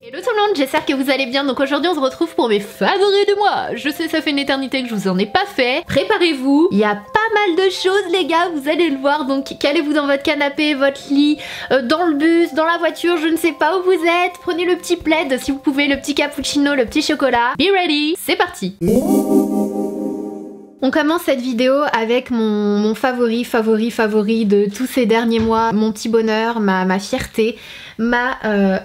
Hello tout le monde, j'espère que vous allez bien. Donc aujourd'hui on se retrouve pour mes favoris du mois. Je sais, ça fait une éternité que je vous en ai pas fait. Préparez-vous, il y a pas mal de choses les gars, vous allez le voir. Donc calez-vous dans votre canapé, votre lit, dans le bus, dans la voiture, je ne sais pas où vous êtes. Prenez le petit plaid si vous pouvez, le petit cappuccino, le petit chocolat. Be ready, c'est parti. On commence cette vidéo avec mon favori de tous ces derniers mois, mon petit bonheur, ma fierté, ma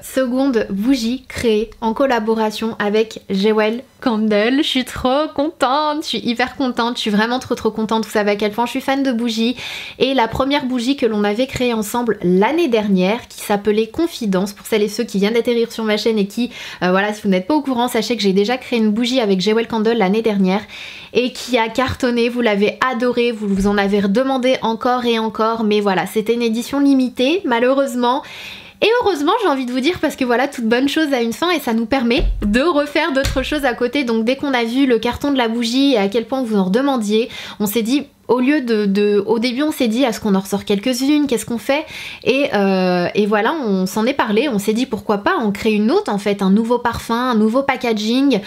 seconde bougie créée en collaboration avec Jewel Candle. Je suis trop contente, je suis hyper contente, je suis vraiment trop contente. Vous savez à quel point je suis fan de bougies. Et la première bougie que l'on avait créée ensemble l'année dernière, qui s'appelait Confidence, pour celles et ceux qui viennent d'atterrir sur ma chaîne et qui, voilà, si vous n'êtes pas au courant, sachez que j'ai déjà créé une bougie avec Jewel Candle l'année dernière et qui a cartonné, vous l'avez adoré, vous en avez redemandé encore et encore, mais voilà, c'était une édition limitée, malheureusement. Et heureusement, j'ai envie de vous dire, parce que voilà, toute bonne chose a une fin et ça nous permet de refaire d'autres choses à côté. Donc dès qu'on a vu le carton de la bougie et à quel point vous en redemandiez, on s'est dit, au lieu au début on s'est dit, est-ce qu'on en ressort quelques-unes, qu'est-ce qu'on fait, et voilà, on s'en est parlé, on s'est dit pourquoi pas on crée une autre en fait, un nouveau parfum, un nouveau packaging,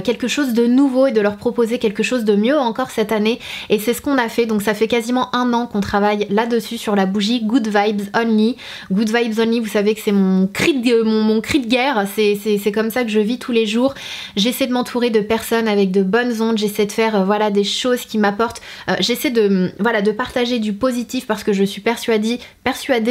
quelque chose de nouveau et de leur proposer quelque chose de mieux encore cette année. Et c'est ce qu'on a fait. Donc ça fait quasiment un an qu'on travaille là-dessus sur la bougie Good Vibes Only. Good Vibes Only, vous savez que c'est mon cri de guerre, c'est comme ça que je vis tous les jours. J'essaie de m'entourer de personnes avec de bonnes ondes, j'essaie de faire voilà, des choses qui m'apportent, j'essaie de partager du positif, parce que je suis persuadée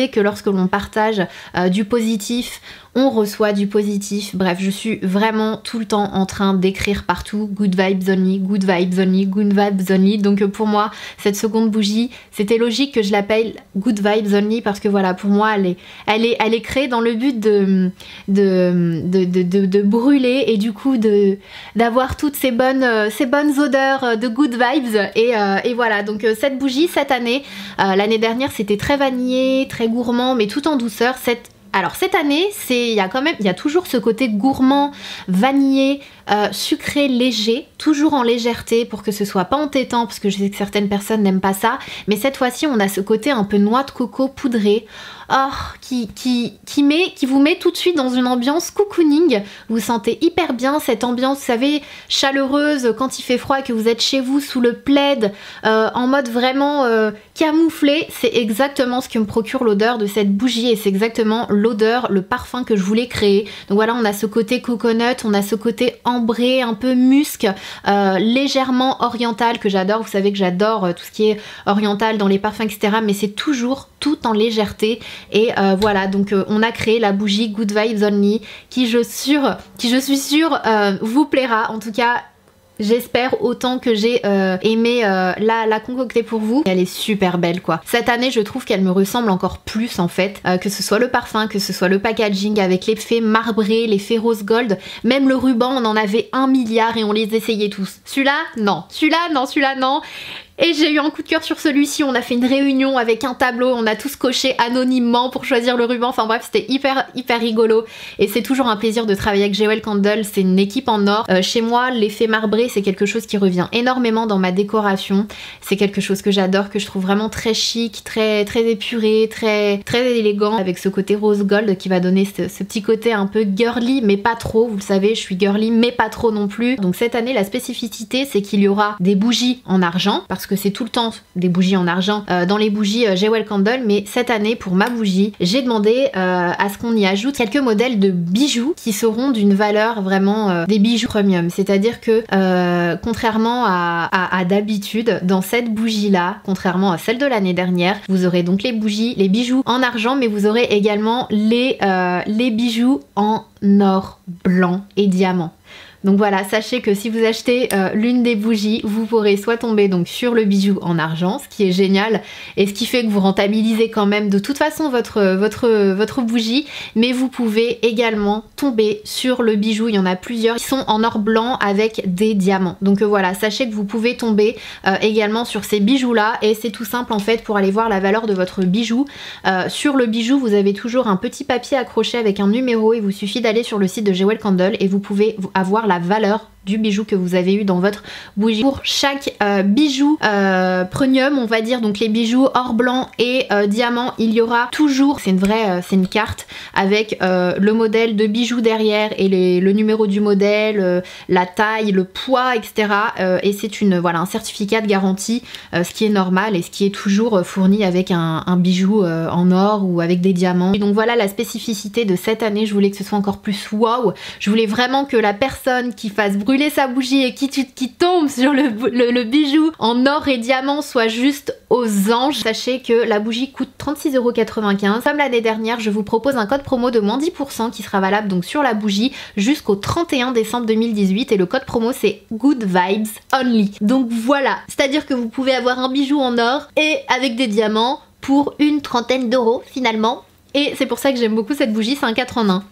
que lorsque l'on partage du positif, on reçoit du positif. Bref, je suis vraiment tout le temps en train d'écrire partout Good Vibes Only, Good Vibes Only, Good Vibes Only. Donc pour moi, cette seconde bougie, c'était logique que je l'appelle Good Vibes Only, parce que voilà, pour moi, elle est créée dans le but de brûler et du coup d'avoir toutes ces bonnes odeurs de Good Vibes. Et voilà, donc cette bougie, cette année, l'année dernière, c'était très vanillé, très gourmand, mais tout en douceur. Alors cette année, il y a toujours ce côté gourmand, vanillé, sucré, léger, toujours en légèreté pour que ce soit pas entêtant, parce que je sais que certaines personnes n'aiment pas ça. Mais cette fois-ci, on a ce côté un peu noix de coco poudré, qui vous met tout de suite dans une ambiance cocooning. Vous vous sentez hyper bien, cette ambiance, vous savez, chaleureuse quand il fait froid et que vous êtes chez vous sous le plaid, en mode vraiment camouflé. C'est exactement ce que me procure l'odeur de cette bougie, et c'est exactement l'odeur, le parfum que je voulais créer. Donc voilà, on a ce côté coconut, on a ce côté ambré, un peu musc, légèrement oriental, que j'adore. Vous savez que j'adore tout ce qui est oriental dans les parfums, etc. Mais c'est toujours tout en légèreté. Et voilà, donc on a créé la bougie Good Vibes Only, qui je suis sûre vous plaira. En tout cas, j'espère autant que j'ai aimé la concocter pour vous. Elle est super belle quoi. Cette année, je trouve qu'elle me ressemble encore plus en fait, que ce soit le parfum, que ce soit le packaging avec l'effet marbré, l'effet rose gold, même le ruban, on en avait 1 milliard et on les essayait tous. Celui-là, non. Celui-là, non. Celui-là, non. Et j'ai eu un coup de cœur sur celui-ci. On a fait une réunion avec un tableau, on a tous coché anonymement pour choisir le ruban. Enfin bref, c'était hyper rigolo. Et c'est toujours un plaisir de travailler avec Jewel Candle. C'est une équipe en or. Chez moi, l'effet marbré, c'est quelque chose qui revient énormément dans ma décoration. C'est quelque chose que j'adore, que je trouve vraiment très chic, très épuré, très élégant, avec ce côté rose gold qui va donner ce petit côté un peu girly, mais pas trop. Vous le savez, je suis girly, mais pas trop non plus. Donc cette année, la spécificité, c'est qu'il y aura des bougies en argent, parce que c'est tout le temps des bougies en argent dans les bougies Jewel Candle. Mais cette année, pour ma bougie, j'ai demandé à ce qu'on y ajoute quelques modèles de bijoux qui seront d'une valeur vraiment des bijoux premium. C'est-à-dire que contrairement à d'habitude, dans cette bougie là, contrairement à celle de l'année dernière, vous aurez donc les bijoux en argent, mais vous aurez également les bijoux en or blanc et diamant. Donc voilà, sachez que si vous achetez l'une des bougies, vous pourrez soit tomber donc sur le bijou en argent, ce qui est génial, et ce qui fait que vous rentabilisez quand même de toute façon votre bougie, mais vous pouvez également tomber sur le bijou, il y en a plusieurs qui sont en or blanc avec des diamants. Donc voilà, sachez que vous pouvez tomber également sur ces bijoux là, et c'est tout simple en fait pour aller voir la valeur de votre bijou. Sur le bijou, vous avez toujours un petit papier accroché avec un numéro, il vous suffit d'aller sur le site de Jewel Candle et vous pouvez avoir la valeur du bijou que vous avez eu dans votre bougie. Pour chaque bijou premium, on va dire, donc les bijoux or blanc et diamant, il y aura toujours, c'est une carte avec le modèle de bijoux derrière et le numéro du modèle, la taille, le poids, etc. Et c'est voilà, un certificat de garantie, ce qui est normal et ce qui est toujours fourni avec un bijou en or ou avec des diamants. Et donc voilà la spécificité de cette année, je voulais que ce soit encore plus waouh. Je voulais vraiment que la personne qui fasse brûler sa bougie et qui tombe sur le bijou en or et diamant soit juste aux anges. Sachez que la bougie coûte 36,95 €. Comme l'année dernière, je vous propose un code promo de moins 10% qui sera valable donc sur la bougie jusqu'au 31 décembre 2018 et le code promo c'est Good Vibes Only. Donc voilà, c'est-à-dire que vous pouvez avoir un bijou en or et avec des diamants pour une trentaine d'euros finalement. Et c'est pour ça que j'aime beaucoup cette bougie, c'est un 4 en 1.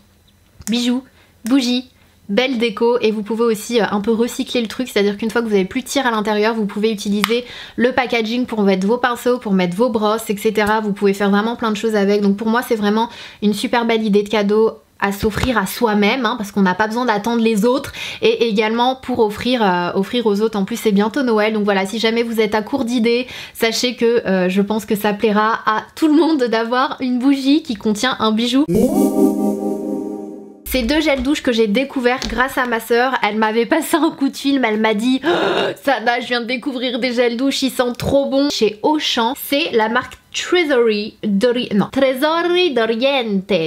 Bijoux, bougie, belle déco, et vous pouvez aussi un peu recycler le truc, c'est à dire qu'une fois que vous n'avez plus de cire à l'intérieur, vous pouvez utiliser le packaging pour mettre vos pinceaux, pour mettre vos brosses, etc. Vous pouvez faire vraiment plein de choses avec, donc pour moi c'est vraiment une super belle idée de cadeau à s'offrir à soi-même, hein, parce qu'on n'a pas besoin d'attendre les autres, et également pour offrir aux autres. En plus c'est bientôt Noël, donc voilà, si jamais vous êtes à court d'idées, sachez que je pense que ça plaira à tout le monde d'avoir une bougie qui contient un bijou. Ces deux gels douche que j'ai découvert grâce à ma soeur, elle m'avait passé un coup de film, elle m'a dit oh, Sana, je viens de découvrir des gels douche, ils sentent trop bon. Chez Auchan, c'est la marque Tesori d'Oriente,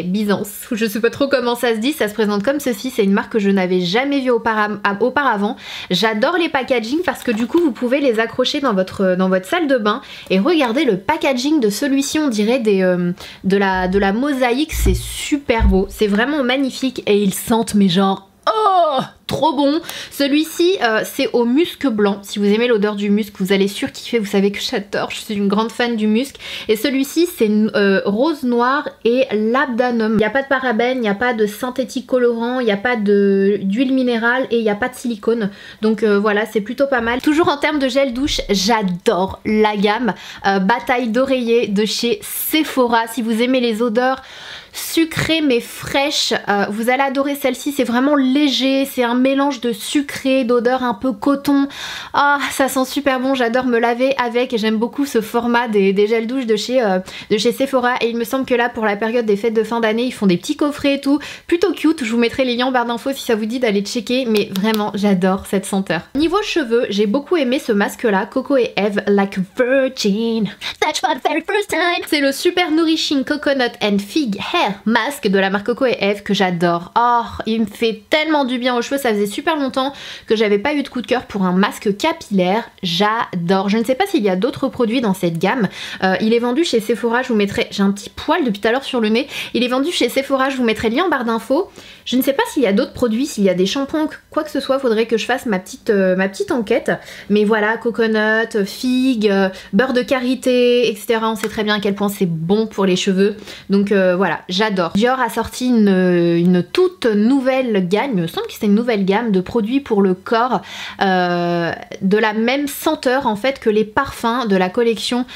Byzance, je sais pas trop comment ça se dit, ça se présente comme ceci, c'est une marque que je n'avais jamais vue auparavant. J'adore les packaging parce que du coup vous pouvez les accrocher dans votre salle de bain, et regardez le packaging de celui-ci, on dirait de la mosaïque, c'est super beau, c'est vraiment magnifique et ils sentent mais genre oh trop bon. Celui-ci c'est au musc blanc, si vous aimez l'odeur du musc vous allez surkiffer, vous savez que j'adore, je suis une grande fan du musc. Et celui-ci c'est rose noir et labdanum. Il n'y a pas de parabènes, il n'y a pas de synthétique colorant, il n'y a pas d'huile minérale et il n'y a pas de silicone, donc voilà, c'est plutôt pas mal. Toujours en termes de gel douche, j'adore la gamme Bataille d'oreiller de chez Sephora. Si vous aimez les odeurs sucrée mais fraîche, vous allez adorer celle-ci, c'est vraiment léger, c'est un mélange de sucré, d'odeur un peu coton. Ah, ça sent super bon, j'adore me laver avec, et j'aime beaucoup ce format des gels douche de chez Sephora, et il me semble que là pour la période des fêtes de fin d'année ils font des petits coffrets et tout, plutôt cute. Je vous mettrai les liens en barre d'infos si ça vous dit d'aller checker, mais vraiment j'adore cette senteur. Niveau cheveux, j'ai beaucoup aimé ce masque là, Coco et Eve Like Virgin. That's for the very first time. C'est le Super Nourishing Coconut and Fig Hair Mask de la marque Coco et Eve que j'adore. Oh, il me fait tellement du bien aux cheveux, ça faisait super longtemps que j'avais pas eu de coup de cœur pour un masque capillaire, j'adore. Je ne sais pas s'il y a d'autres produits dans cette gamme, il est vendu chez Sephora, je vous mettrai, j'ai un petit poil depuis tout à l'heure sur le nez, il est vendu chez Sephora, je vous mettrai le lien en barre d'infos. Je ne sais pas s'il y a d'autres produits, s'il y a des shampoings, quoi que ce soit, faudrait que je fasse ma petite enquête, mais voilà, coconut, figue, beurre de karité, etc. On sait très bien à quel point c'est bon pour les cheveux, donc voilà, j'adore. Dior a sorti une toute nouvelle gamme, il me semble que c'est une nouvelle gamme de produits pour le corps, de la même senteur en fait que les parfums de la collection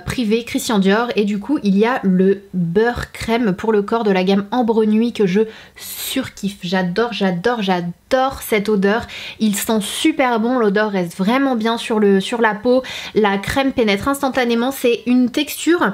privée Christian Dior, et du coup il y a le beurre crème pour le corps de la gamme Ambre Nuit que je surkiffe. J'adore cette odeur, il sent super bon, l'odeur reste vraiment bien sur la peau, la crème pénètre instantanément, c'est une texture,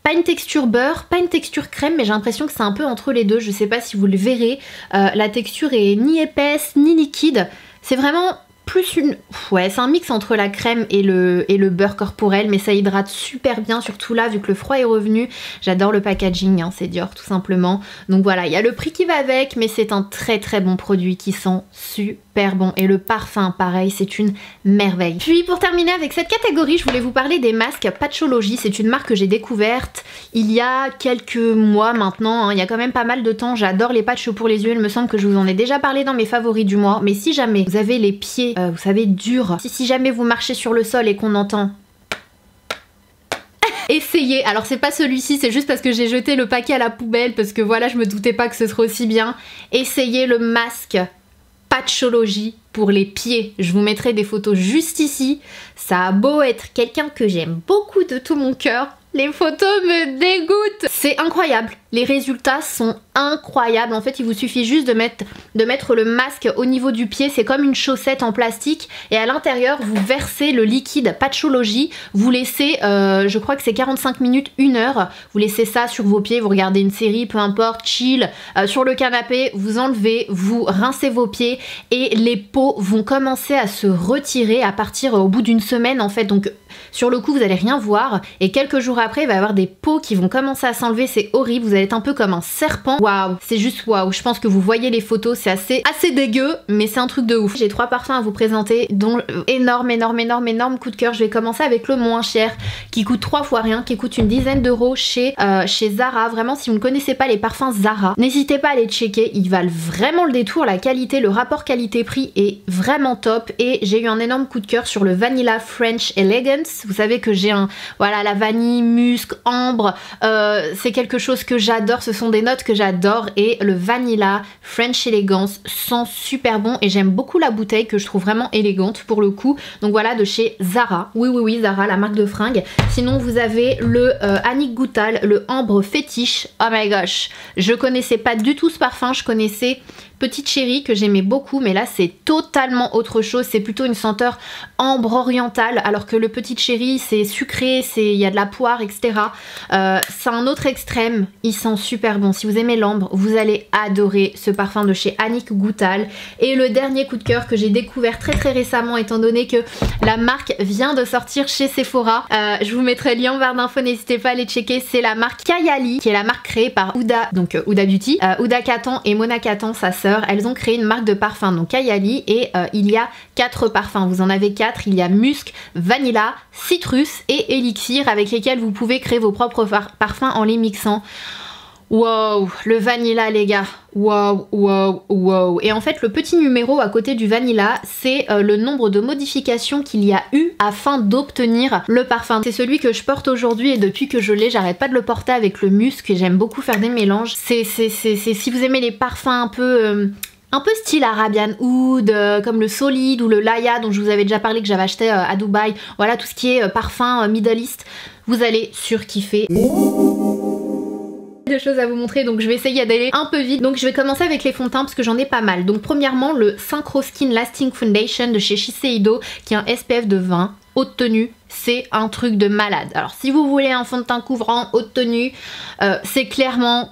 pas une texture beurre, pas une texture crème, mais j'ai l'impression que c'est un peu entre les deux, je sais pas si vous le verrez, la texture est ni épaisse ni liquide, c'est vraiment plus une... ouais, c'est un mix entre la crème et le beurre corporel, mais ça hydrate super bien, surtout là vu que le froid est revenu. J'adore le packaging, hein, c'est Dior tout simplement. Donc voilà, il y a le prix qui va avec, mais c'est un très bon produit qui sent super bon. Et le parfum, pareil, c'est une merveille. Puis pour terminer avec cette catégorie, je voulais vous parler des masques Patchology. C'est une marque que j'ai découverte il y a quelques mois maintenant, hein. Il y a quand même pas mal de temps. J'adore les patchs pour les yeux, il me semble que je vous en ai déjà parlé dans mes favoris du mois. Mais si jamais vous avez les pieds vous savez, dur. Si jamais vous marchez sur le sol et qu'on entend... essayez, alors c'est pas celui-ci, c'est juste parce que j'ai jeté le paquet à la poubelle, parce que voilà, je me doutais pas que ce serait aussi bien. Essayez le masque Patchology pour les pieds. Je vous mettrai des photos juste ici. Ça a beau être quelqu'un que j'aime beaucoup de tout mon cœur, les photos me dégoûtent. C'est incroyable. les résultats sont incroyables. En fait, il vous suffit juste de mettre le masque au niveau du pied. C'est comme une chaussette en plastique. Et à l'intérieur, vous versez le liquide Patchology. Vous laissez, je crois que c'est 45 minutes, 1 heure. Vous laissez ça sur vos pieds. Vous regardez une série, peu importe, chill. Sur le canapé, vous enlevez, vous rincez vos pieds. Et les peaux vont commencer à se retirer à partir au bout d'une semaine, en fait. Donc, sur le coup, vous allez rien voir. Et quelques jours après, il va y avoir des peaux qui vont commencer à s'enlever. C'est horrible. Vous allez être un peu comme un serpent. Waouh, c'est juste waouh. Je pense que vous voyez les photos, c'est assez dégueu, mais c'est un truc de ouf. J'ai 3 parfums à vous présenter, dont énorme coup de cœur. Je vais commencer avec le moins cher, qui coûte 3 fois rien, qui coûte une dizaine d'euros chez Zara. Vraiment, si vous ne connaissez pas les parfums Zara, n'hésitez pas à les checker. Ils valent vraiment le détour. La qualité, le rapport qualité-prix est vraiment top. Et j'ai eu un énorme coup de cœur sur le Vanilla French Elegance. Vous savez que j'ai voilà, la vanille, musc, ambre, c'est quelque chose que j'adore, ce sont des notes que j'adore, et le Vanilla French Elegance sent super bon et j'aime beaucoup la bouteille que je trouve vraiment élégante pour le coup. Donc voilà, de chez Zara, oui Zara, la marque de fringues. Sinon vous avez le Annick Goutal, le ambre fétiche. Oh my gosh, je connaissais pas du tout ce parfum, je connaissais Petite Chérie que j'aimais beaucoup, mais là c'est totalement autre chose, c'est plutôt une senteur ambre orientale, alors que le Petite Chérie c'est sucré, il y a de la poire, etc. C'est un autre extrême, il sent super bon. Si vous aimez l'ambre, vous allez adorer ce parfum de chez Annick Goutal. Et le dernier coup de cœur que j'ai découvert très récemment, étant donné que la marque vient de sortir chez Sephora, je vous mettrai le lien en barre d'infos, n'hésitez pas à aller checker, c'est la marque Kayali, qui est la marque créée par Huda, donc Huda Beauty, Huda Kattan et Mona Kattan, sa sœur. Elles ont créé une marque de parfum, donc Kayali, et il y a 4 parfums, vous en avez 4, il y a musc, vanilla, citrus et élixir, avec lesquels vous pouvez créer vos propres parfums en les mixant. Wow, le vanilla les gars, wow. Et en fait le petit numéro à côté du vanilla, c'est le nombre de modifications qu'il y a eu afin d'obtenir le parfum. C'est celui que je porte aujourd'hui et depuis que je l'ai, j'arrête pas de le porter avec le musc et j'aime beaucoup faire des mélanges. C'est si vous aimez les parfums un peu style Arabian Oud, comme le Solide ou le Laya dont je vous avais déjà parlé, que j'avais acheté à Dubaï. Voilà, tout ce qui est parfum Middle East, vous allez surkiffer. De choses à vous montrer, donc je vais essayer d'aller un peu vite. Donc je vais commencer avec les fonds de teint parce que j'en ai pas mal. Donc premièrement le Synchro Skin Lasting Foundation de chez Shiseido, qui est un SPF de 20, haute tenue. C'est un truc de malade. Alors si vous voulez un fond de teint couvrant haute tenue, c'est clairement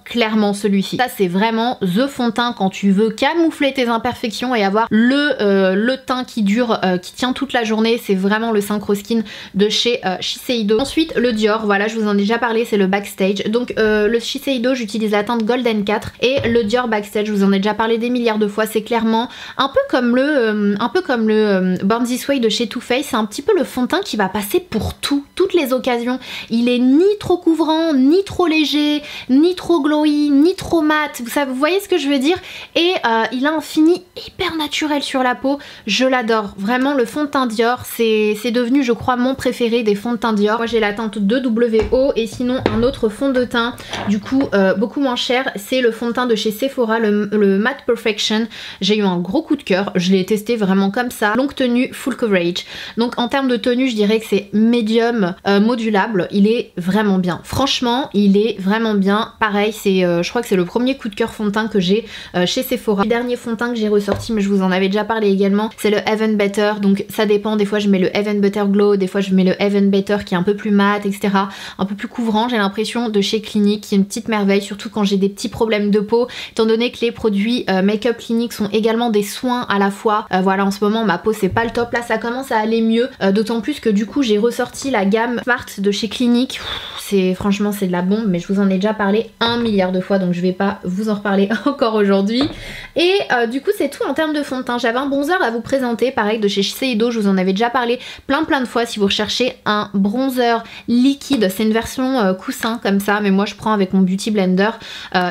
celui-ci. Ça c'est vraiment the fond de teint quand tu veux camoufler tes imperfections et avoir le teint qui dure, qui tient toute la journée. C'est vraiment le Synchro Skin de chez Shiseido. Ensuite le Dior, voilà, je vous en ai déjà parlé, c'est le Backstage. Donc le Shiseido, j'utilise la teinte Golden 4 et le Dior Backstage, je vous en ai déjà parlé des milliards de fois. C'est clairement un peu comme le Born This Way de chez Too Faced. C'est un petit peu le fond de teint qui va passer pour toutes les occasions. Il est ni trop couvrant, ni trop léger, ni trop glowy, ni trop mat. Vous voyez ce que je veux dire? Et il a un fini hyper naturel sur la peau. Je l'adore. Vraiment, le fond de teint Dior, c'est devenu, je crois, mon préféré des fonds de teint Dior. Moi, j'ai la teinte 2WO et sinon un autre fond de teint, du coup, beaucoup moins cher, c'est le fond de teint de chez Sephora, le Matte Perfection. J'ai eu un gros coup de cœur. Je l'ai testé vraiment comme ça. Longue tenue, full coverage. Donc, en termes de tenue, je dirais que c'est médium modulable. Il est vraiment bien. Franchement, il est vraiment bien. Pareil, je crois que c'est le premier coup de cœur fond de teint que j'ai chez Sephora. Le dernier fond de teint que j'ai ressorti, mais je vous en avais déjà parlé également, c'est le Even Better. Donc ça dépend, des fois je mets le Even Better Glow, des fois je mets le Even Better qui est un peu plus mat, etc. Un peu plus couvrant, j'ai l'impression, de chez Clinique, qui est une petite merveille, surtout quand j'ai des petits problèmes de peau, étant donné que les produits Make-up Clinique sont également des soins à la fois. Voilà, en ce moment ma peau c'est pas le top, là ça commence à aller mieux, d'autant plus que du coup j'ai ressorti la gamme Smart de chez Clinique. Franchement c'est de la bombe, mais je vous en ai déjà parlé 1 milliard de fois, donc je vais pas vous en reparler encore aujourd'hui. Et du coup c'est tout en termes de fond de teint. J'avais un bronzer à vous présenter, pareil de chez Shiseido, je vous en avais déjà parlé plein de fois. Si vous recherchez un bronzer liquide, c'est une version coussin comme ça, mais moi je prends avec mon Beauty Blender.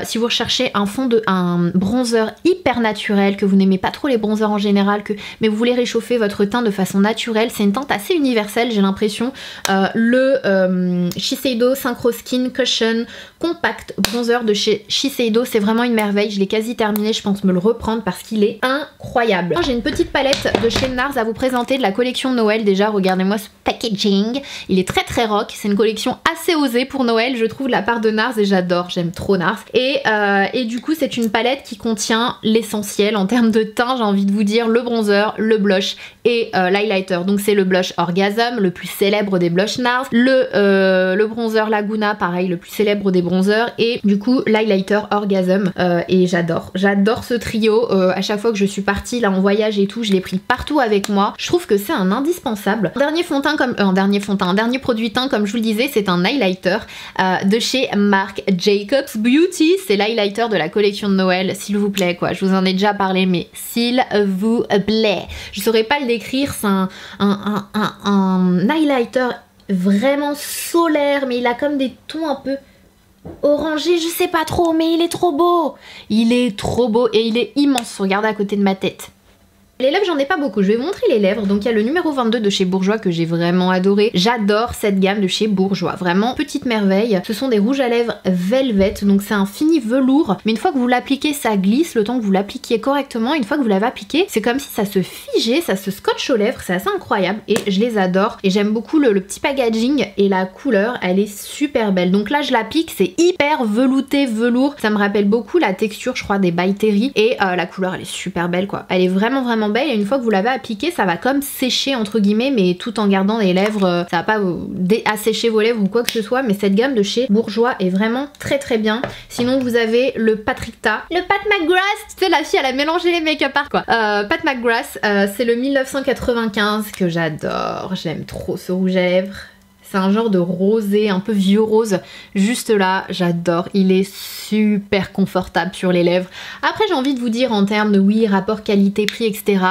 Si vous recherchez un bronzer hyper naturel, que vous n'aimez pas trop les bronzers en général, mais vous voulez réchauffer votre teint de façon naturelle, c'est une teinte assez universelle, j'ai l'impression. Le Shiseido Synchro Skin Cushion Compact Bronzer de chez Shiseido, c'est vraiment une merveille. Je l'ai quasi terminé, je pense me le reprendre parce qu'il est incroyable. incroyable. J'ai une petite palette de chez NARS à vous présenter de la collection de Noël. Déjà, regardez-moi ce packaging. Il est très très rock. C'est une collection assez osée pour Noël, je trouve, de la part de NARS et j'adore. J'aime trop NARS. Et du coup, c'est une palette qui contient l'essentiel en termes de teint, j'ai envie de vous dire, le bronzer, le blush et l'highlighter. Donc c'est le blush Orgasm, le plus célèbre des blush NARS, le bronzer Laguna, pareil, le plus célèbre des bronzers, et du coup l'highlighter Orgasm. Et j'adore ce trio. À chaque fois que je suis partie là en voyage et tout, je l'ai pris partout avec moi. Je trouve que c'est un indispensable. Un dernier produit teint, comme je vous le disais, c'est un highlighter de chez Marc Jacobs Beauty. C'est l'highlighter de la collection de Noël, s'il vous plaît, quoi. Je vous en ai déjà parlé, mais s'il vous plaît. Je saurais pas le décrire, c'est un highlighter vraiment solaire, mais il a comme des tons un peu orangés, je sais pas trop, mais il est trop beau. Il est trop beau et il est immense. Regardez à côté de ma tête. Les lèvres, j'en ai pas beaucoup, je vais vous montrer les lèvres. Donc il y a le numéro 22 de chez Bourjois que j'ai vraiment adoré. J'adore cette gamme de chez Bourjois, vraiment petite merveille. Ce sont des rouges à lèvres Velvet, donc c'est un fini velours. Mais une fois que vous l'appliquez, ça glisse, le temps que vous l'appliquiez correctement. Une fois que vous l'avez appliqué, c'est comme si ça se figeait, ça se scotche aux lèvres, c'est assez incroyable. Et je les adore. Et j'aime beaucoup le petit packaging et la couleur, elle est super belle. Donc là, je l'applique, c'est hyper velouté, velours. Ça me rappelle beaucoup la texture, je crois, des By Terry. Et la couleur, elle est super belle, quoi. Elle est vraiment belle, et une fois que vous l'avez appliqué, ça va comme sécher entre guillemets, mais tout en gardant les lèvres, ça va pas assécher vos lèvres ou quoi que ce soit. Mais cette gamme de chez Bourjois est vraiment très très bien. Sinon vous avez le Patrickta, le Pat McGrath, tu sais, la fille elle a mélangé les make-up art quoi. Pat McGrath, c'est le 1995 que j'adore, j'aime trop ce rouge à lèvres. C'est un genre de rosé, un peu vieux rose, juste là, j'adore. Il est super confortable sur les lèvres. Après, j'ai envie de vous dire en termes de oui, rapport qualité-prix, etc.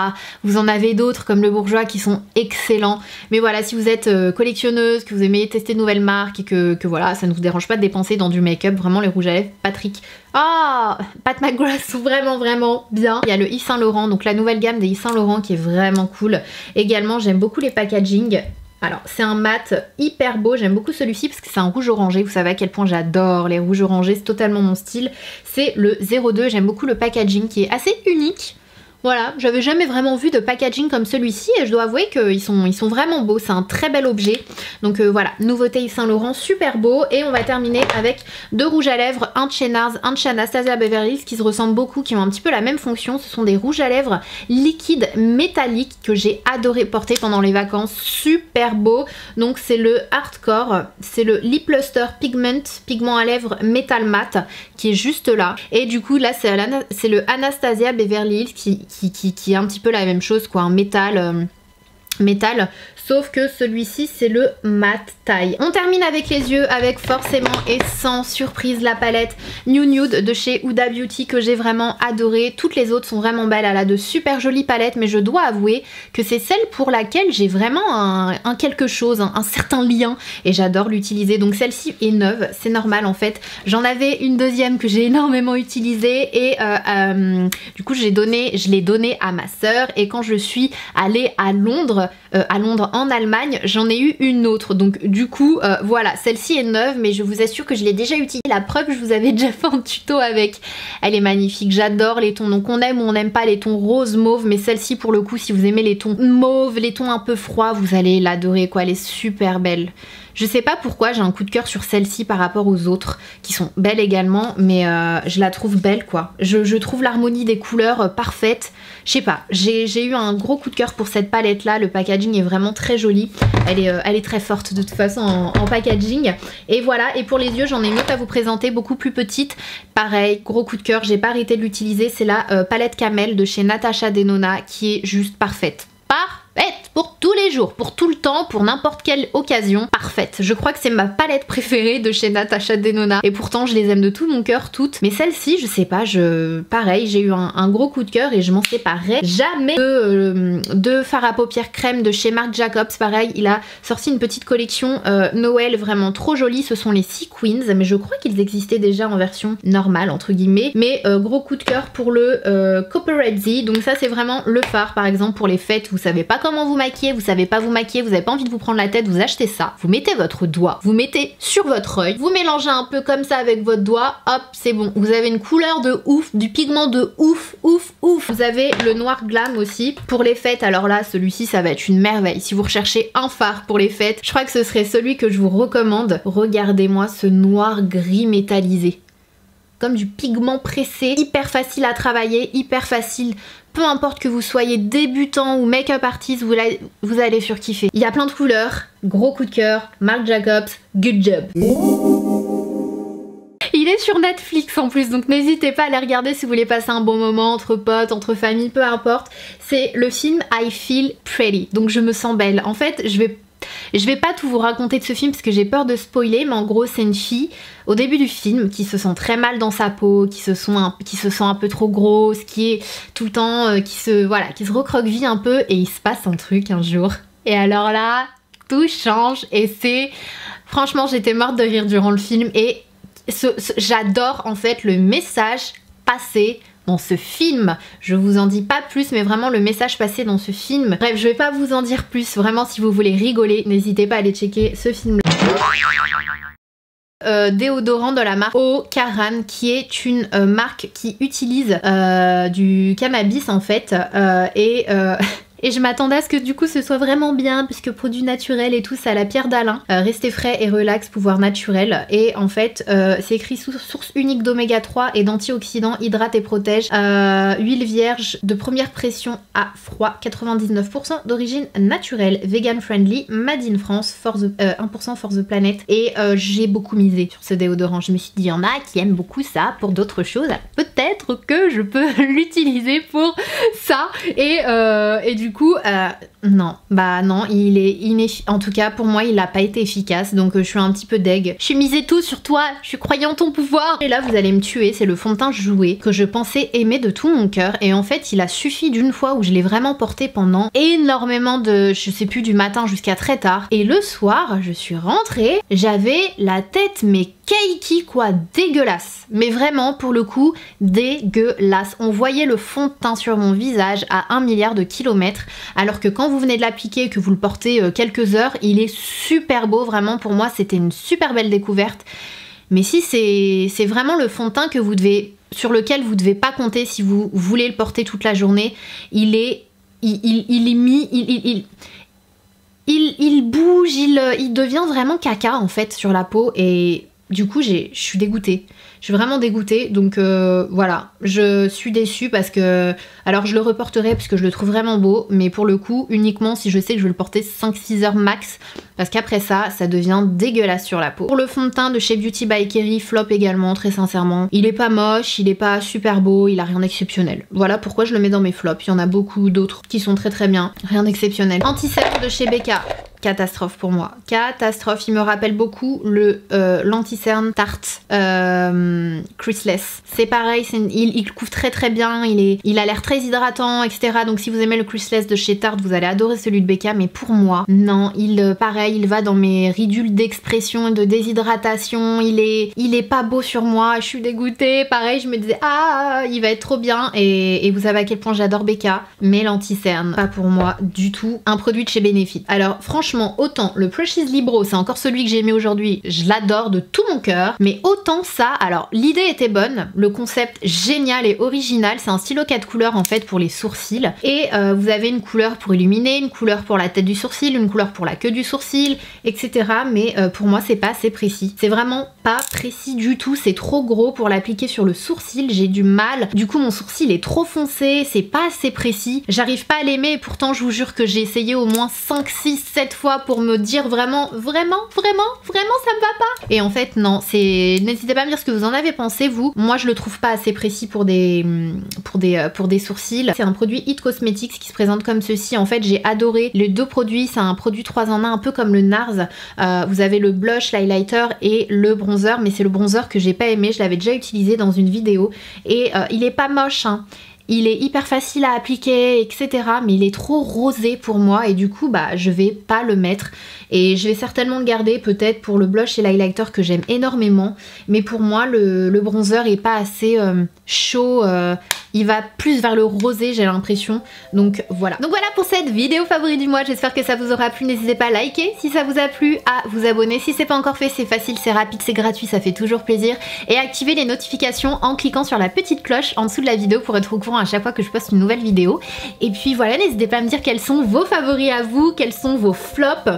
Vous en avez d'autres comme le Bourjois qui sont excellents. Mais voilà, si vous êtes collectionneuse, que vous aimez tester de nouvelles marques et que voilà, ça ne vous dérange pas de dépenser dans du make-up, vraiment les rouges à lèvres Patrick. Ah, Pat McGrath sont vraiment bien. Il y a le Yves Saint Laurent, donc la nouvelle gamme des Yves Saint Laurent qui est vraiment cool. Également, j'aime beaucoup les packaging. Alors c'est un mat hyper beau, j'aime beaucoup celui-ci parce que c'est un rouge orangé, vous savez à quel point j'adore les rouges orangés, c'est totalement mon style. C'est le 02, j'aime beaucoup le packaging qui est assez unique. Voilà, j'avais jamais vraiment vu de packaging comme celui-ci et je dois avouer qu'ils sont vraiment beaux, c'est un très bel objet. Donc voilà, nouveauté Yves Saint Laurent, super beau. Et on va terminer avec deux rouges à lèvres, un de chez NARS, un de chez Anastasia Beverly Hills qui se ressemblent beaucoup, qui ont un petit peu la même fonction. Ce sont des rouges à lèvres liquides métalliques que j'ai adoré porter pendant les vacances, super beau. Donc c'est le Hardcore, c'est le Lip Luster pigment à lèvres Metal Matte qui est juste là. Et du coup là c'est le Anastasia Beverly Hills qui est un petit peu la même chose quoi, un métal, sauf que celui-ci c'est le matte taille. On termine avec les yeux avec forcément et sans surprise la palette New Nude de chez Huda Beauty que j'ai vraiment adoré. Toutes les autres sont vraiment belles, elle a de super jolies palettes, mais je dois avouer que c'est celle pour laquelle j'ai vraiment un quelque chose, un certain lien et j'adore l'utiliser. Donc celle-ci est neuve, c'est normal en fait. J'en avais une deuxième que j'ai énormément utilisée et du coup je l'ai donnée à ma sœur et quand je suis allée à Londres en Allemagne, j'en ai eu une autre. Donc du coup, voilà, celle-ci est neuve, mais je vous assure que je l'ai déjà utilisée. La preuve, je vous avais déjà fait un tuto avec. Elle est magnifique, j'adore les tons. Donc on aime ou on n'aime pas les tons rose mauve, mais celle-ci pour le coup, si vous aimez les tons mauve, les tons un peu froids, vous allez l'adorer quoi. Elle est super belle. Je sais pas pourquoi j'ai un coup de cœur sur celle-ci par rapport aux autres qui sont belles également, mais je la trouve belle quoi. Je trouve l'harmonie des couleurs parfaite. Je sais pas, j'ai eu un gros coup de cœur pour cette palette là. Le packaging est vraiment très joli. Elle est très forte de toute façon en packaging. Et voilà, et pour les yeux j'en ai une autre à vous présenter, beaucoup plus petite. Pareil, gros coup de cœur, j'ai pas arrêté de l'utiliser. C'est la palette Camel de chez Natasha Denona qui est juste parfaite. Pour tous les jours, pour tout le temps, pour n'importe quelle occasion, parfaite. Je crois que c'est ma palette préférée de chez Natasha Denona et pourtant je les aime de tout mon cœur toutes. Mais celle-ci, je sais pas, pareil, j'ai eu un gros coup de cœur et je m'en séparerai jamais. De fard à paupières crème de chez Marc Jacobs, pareil, il a sorti une petite collection Noël vraiment trop jolie. Ce sont les Sea Queens, mais je crois qu'ils existaient déjà en version normale entre guillemets. Mais gros coup de cœur pour le Copperazzi. Donc ça c'est vraiment le fard par exemple pour les fêtes, vous savez pas comment vous maquiller, vous savez pas vous maquiller, vous avez pas envie de vous prendre la tête, vous achetez ça, vous mettez votre doigt, vous mettez sur votre œil, vous mélangez un peu comme ça avec votre doigt, hop, c'est bon. Vous avez une couleur de ouf, du pigment de ouf, ouf, ouf. Vous avez le noir glam aussi pour les fêtes. Alors là, celui-ci, ça va être une merveille. Si vous recherchez un fard pour les fêtes, je crois que ce serait celui que je vous recommande. Regardez-moi ce noir gris métallisé. Comme du pigment pressé, hyper facile à travailler, hyper facile. Peu importe que vous soyez débutant ou make-up artiste, vous allez surkiffer. Il y a plein de couleurs, gros coup de cœur, Marc Jacobs, good job. Il est sur Netflix en plus, donc n'hésitez pas à aller regarder si vous voulez passer un bon moment entre potes, entre familles, peu importe. C'est le film I Feel Pretty, donc je me sens belle. En fait, je vais pas tout vous raconter de ce film parce que j'ai peur de spoiler, mais en gros c'est une fille au début du film qui se sent très mal dans sa peau, qui se sent un peu trop grosse, qui est tout le temps, qui se recroqueville un peu, et il se passe un truc un jour. Et alors là, tout change et c'est... Franchement, j'étais morte de rire durant le film et j'adore en fait le message passé dans ce film. Je vous en dis pas plus, mais vraiment le message passé dans ce film. Bref, je vais pas vous en dire plus. Vraiment, si vous voulez rigoler, n'hésitez pas à aller checker ce film-là. Déodorant de la marque Ocaran, qui est une marque qui utilise du cannabis en fait, et je m'attendais à ce que du coup ce soit vraiment bien, puisque produit naturel et tout, ça a la pierre d'Alain. Restez frais et relax, pouvoir naturel. Et en fait, c'est écrit source unique d'oméga 3 et d'antioxydants, hydrate et protège. Huile vierge de première pression à froid, 99% d'origine naturelle, vegan friendly, made in France, 1% for the planet. Et j'ai beaucoup misé sur ce déodorant. Je me suis dit, il y en a qui aiment beaucoup ça pour d'autres choses. Peut-être que je peux l'utiliser pour ça. Et du coup, non, bah non, il est en tout cas pour moi il n'a pas été efficace, donc je suis un petit peu deg. Je suis misé tout sur toi, je suis croyant en ton pouvoir. Et là vous allez me tuer, c'est le fond de teint jouet que je pensais aimer de tout mon cœur, et en fait il a suffi d'une fois où je l'ai vraiment porté pendant énormément de, je sais plus, du matin jusqu'à très tard, et le soir je suis rentrée, j'avais la tête mais cakey quoi, dégueulasse, mais vraiment pour le coup dégueulasse. On voyait le fond de teint sur mon visage à 1 milliard de kilomètres, alors que quand vous venez de l'appliquer et que vous le portez quelques heures, il est super beau. Vraiment pour moi c'était une super belle découverte. Mais si c'est vraiment le fond de teint que vous devez, sur lequel vous devez pas compter si vous voulez le porter toute la journée, il bouge, il devient vraiment caca en fait sur la peau, et du coup je suis dégoûtée. Je suis vraiment dégoûtée, donc voilà, je suis déçue parce que... Alors je le reporterai parce que je le trouve vraiment beau, mais pour le coup, uniquement si je sais que je vais le porter 5-6 heures max, parce qu'après ça devient dégueulasse sur la peau. Pour le fond de teint de chez Beauty by Kerry, flop également, très sincèrement. Il est pas moche, il est pas super beau, il a rien d'exceptionnel. Voilà pourquoi je le mets dans mes flops. Il y en a beaucoup d'autres qui sont très très bien, rien d'exceptionnel. Antisèche de chez Becca. Catastrophe pour moi, catastrophe. Il me rappelle beaucoup l'anti-cerne Tarte Creaseless. C'est pareil, il couvre très très bien, il a l'air très hydratant, etc. Donc si vous aimez le Creaseless de chez Tarte, vous allez adorer celui de Becca. Mais pour moi, non, pareil, il va dans mes ridules d'expression et de déshydratation. Il est pas beau sur moi, je suis dégoûtée. Pareil, je me disais, ah, il va être trop bien. Et vous savez à quel point j'adore Becca, mais l'anti-cerne, pas pour moi du tout. Un produit de chez Benefit. Alors franchement, autant le Precious Libro, c'est encore celui que j'ai aimé aujourd'hui, je l'adore de tout mon cœur, mais autant ça, alors l'idée était bonne, le concept génial et original, c'est un stylo 4 couleurs en fait pour les sourcils, et vous avez une couleur pour illuminer, une couleur pour la tête du sourcil, une couleur pour la queue du sourcil, etc. Mais pour moi c'est pas assez précis, c'est vraiment pas précis du tout, c'est trop gros pour l'appliquer sur le sourcil, j'ai du mal, du coup mon sourcil est trop foncé, c'est pas assez précis, j'arrive pas à l'aimer, et pourtant je vous jure que j'ai essayé au moins 5, 6, 7 fois pour me dire vraiment ça me va pas. Et en fait non, n'hésitez pas à me dire ce que vous en avez pensé vous. Moi je le trouve pas assez précis pour des sourcils. C'est un produit It Cosmetics qui se présente comme ceci. En fait j'ai adoré les deux produits, c'est un produit 3 en 1 un peu comme le NARS. Vous avez le blush, l'highlighter et le bronzer, mais c'est le bronzer que j'ai pas aimé, je l'avais déjà utilisé dans une vidéo et il est pas moche hein. Il est hyper facile à appliquer, etc. Mais il est trop rosé pour moi et du coup, bah, je vais pas le mettre. Et je vais certainement le garder peut-être pour le blush et l'highlighter que j'aime énormément. Mais pour moi, le bronzer est pas assez chaud il va plus vers le rosé, j'ai l'impression. Donc voilà. Donc voilà pour cette vidéo favori du mois. J'espère que ça vous aura plu. N'hésitez pas à liker si ça vous a plu, à vous abonner si c'est pas encore fait. C'est facile, c'est rapide, c'est gratuit, ça fait toujours plaisir. Et activer les notifications en cliquant sur la petite cloche en dessous de la vidéo pour être au courant à chaque fois que je poste une nouvelle vidéo. Et puis voilà, n'hésitez pas à me dire quels sont vos favoris à vous, quels sont vos flops.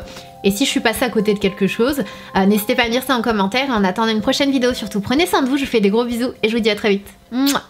Et si je suis passée à côté de quelque chose, n'hésitez pas à me dire ça en commentaire. En attendant une prochaine vidéo, surtout prenez soin de vous, je vous fais des gros bisous et je vous dis à très vite. Mouah.